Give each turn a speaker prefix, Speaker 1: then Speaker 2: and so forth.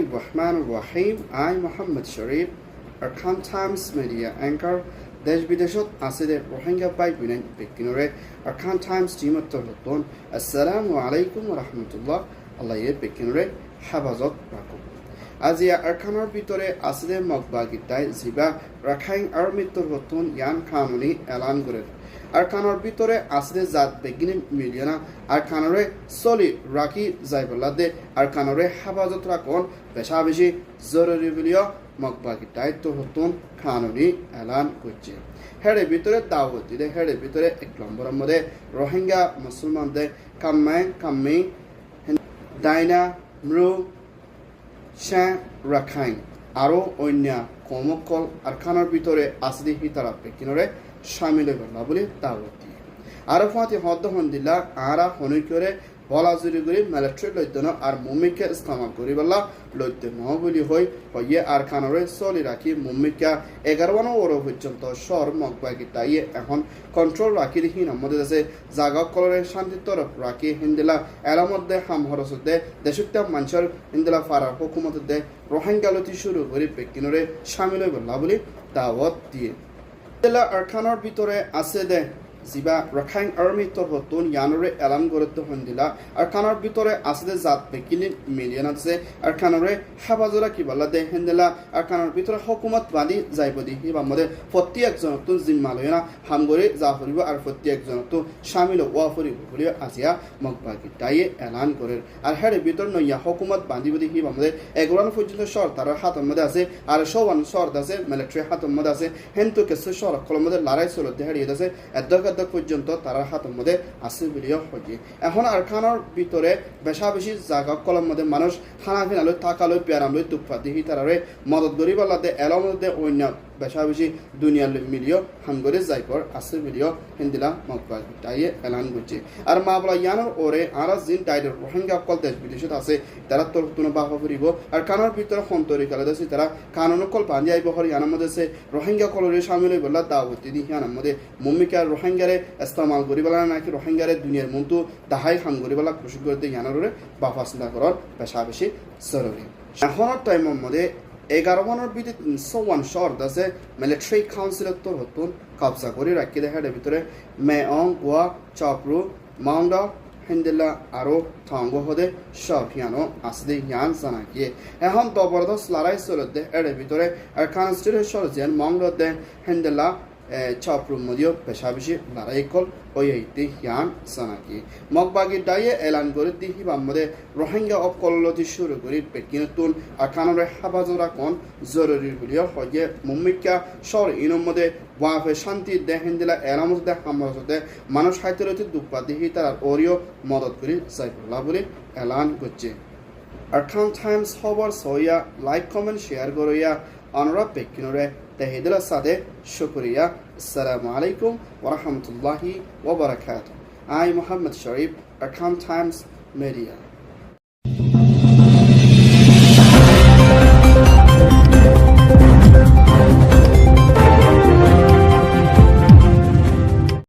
Speaker 1: Bismillahirrahmanirrahim. I Muhammad Sharif, Arkan Times Media Anchor. দেশ বিদেশত আছে রোহিঙ্গা পাই বিনাই বেকিনরে আরকান টাইমস টিমতর হতন আসসালামু আলাইকুম ওয়া রাহমাতুল্লাহ আল্লাহ এর বেকিনরে হেফাজত রাখো আজি আরকানের ভিতরে আছে মকবাগিতাই জিবা রাখাইন আর্মিতর হতন ইয়ান কানুনি এলান করে আরকানের ভিতরে আছে জাত বেগিনি মিলিয়না আরকানরে সলি রাখি যাইবলাদে আরকানরে হেফাজত রাখুন বেশা বেশি জরুরি বলিও মকবাগিতাই তো হতন কানুনি এলান করছে হেড়ে ভিতরে দাওয়াত দিলে হেড়ে ভিতরে এক নম্বরের মধ্যে রোহিঙ্গা মুসলমানদের কাম্মি দাইনা মৃ রাখাইন আরও অন্য কমকল আরকানের ভিতরে আসদি হিতারা পেকিনরে সামিল হইবা বলে দাওয়াত দিয়ে আরো ফাঁতি হদ্দ হন্দিল্লা আরা হনুই করে বলা জুরি করে মিলিটারি লইতেন আর মুম্মিকে ইস্তেমাল করি বলা লইতে নহবলি হই হইয়ে আর খানরে চলি রাখি মুম্মিকা 11 ওর পর্যন্ত শহর মকবাগি তাইয়ে এখন কন্ট্রোল রাখি দেখি আমাদের আছে জাগা কলরে শান্তি তরফ রাখি হিন্দিলা এর মধ্যে হাম হরসতে দেশটা মানুষের হিন্দিলা ফারার হুকুমতে রোহিঙ্গালতি শুরু করে পেকিনরে সামিল হই বলা বলি দাওয়াত দিয়ে হিন্দিলা আর খানের ভিতরে আছে দে জিবা রাখাইন আর্মি তরফতুন ইয়ানরে এলান করতে হন্দিলা আর খানার ভিতরে আসলে জাত বেকিলি মিলিয়ন আছে আর খানরে হেফাজরা কি বলা দে হেন্দিলা আর খানার ভিতরে হুকুমত বাদি যাইব দেখি বা মধ্যে প্রত্যেক জনতুন জিম্মা লইনা হামগরে যা করিব আর প্রত্যেক জনতু শামিল ওয়া করিব বলে আসিয়া মকবাগি তাই এলান করে আর হেরে ভিতর নইয়া হুকুমত বাঁধিব দেখি বা মধ্যে 11 পর্যন্ত শহর তার হাতের মধ্যে আছে আর সবান শহর আছে মিলিটারি হাতের মধ্যে আছে হেন্তু কেসে শহর কলম মধ্যে লড়াই চলতে হারিয়ে আছে পর্যন্ত তারা হাতের মধ্যে আছে বলিও হয়ে এখন আরকানের ভিতরে বেশা বেশি জায়গা কলম মধ্যে মানুষ খানা ফিনালৈ তাকালৈ পেয়ারামলৈ তুফা দিহি তারারে মদত গরি বলাতে এলার মধ্যে অন্য বেশা বেশি দুনিয়ালৈ মিলিও হামগরে যাইপর আছে বলিও হিন্দিলা মকবাগ তাইয়ে এলান করছে আর মা বলা ইয়ানোর ওরে আরা জিন টাইডের রোহিঙ্গা কল দেশ বিদেশত আছে তারা তোর তুনো বাহা ফুরিব আর কানের ভিতরে সন্তরি কালে আছে তারা কানুন কল বাঁধি আইব হর ইয়ানোর মধ্যে আছে রোহিঙ্গা কলরে সামিল হই বললা দাওয়াতি দি ইয়ানোর মধ্যে মুম্মিকা রোহিঙ্গারে ইস্তেমাল করি বলা নাকি রোহিঙ্গারে দুনিয়ার মন্তু দাহাই খাম করি বলা খুশি করতে ইয়ানোরে বাফাসলা করার বেশা বেশি জরুরি এখনের টাইমের মধ্যে 11 বনের ভিতরে 301 শহর আছে মিলিটারি কাউন্সিলের তোর হতুন কবজা করে রাখি দেখার ভিতরে মেয়ং ওয়া চাপরু মাউন্ডা হিন্দিলা আরো থাঙ্গ হদে সব হিয়ানো আসদে ইয়ান জানাকিয়ে এখন জবরদস্ত লড়াই চলতে এর ভিতরে আর কনস্টিটিউশন জেন মাউন্ডা হিন্দিলা চাপরু মদিও পেশা বেশি লড়াই কল ওইতে হিয়ান জানাকি মকবাগি ডাইয়ে এলান করে দিহি বামদে রোহিঙ্গা অকলতি শুরু করে পেকিনতুন আকানরে হেফাজত কোন জরুরি বলিও হয়ে মুম্মিকা শহর ইনর মধ্যে ওয়াফে শান্তি দেখেন দিলা এর মধ্যে হামরসতে মানুষ হাইতরতি দুপা দিহি তার ওরিও মদত করে যাইবলা বলে এলান করছে আরকান টাইমস খবর সইয়া লাইক কমেন্ট শেয়ার করিয়া অনরা পেকিনরে تهدل السادة شكريا السلام عليكم ورحمة الله وبركاته I Muhammad Sharif Arkan Times Media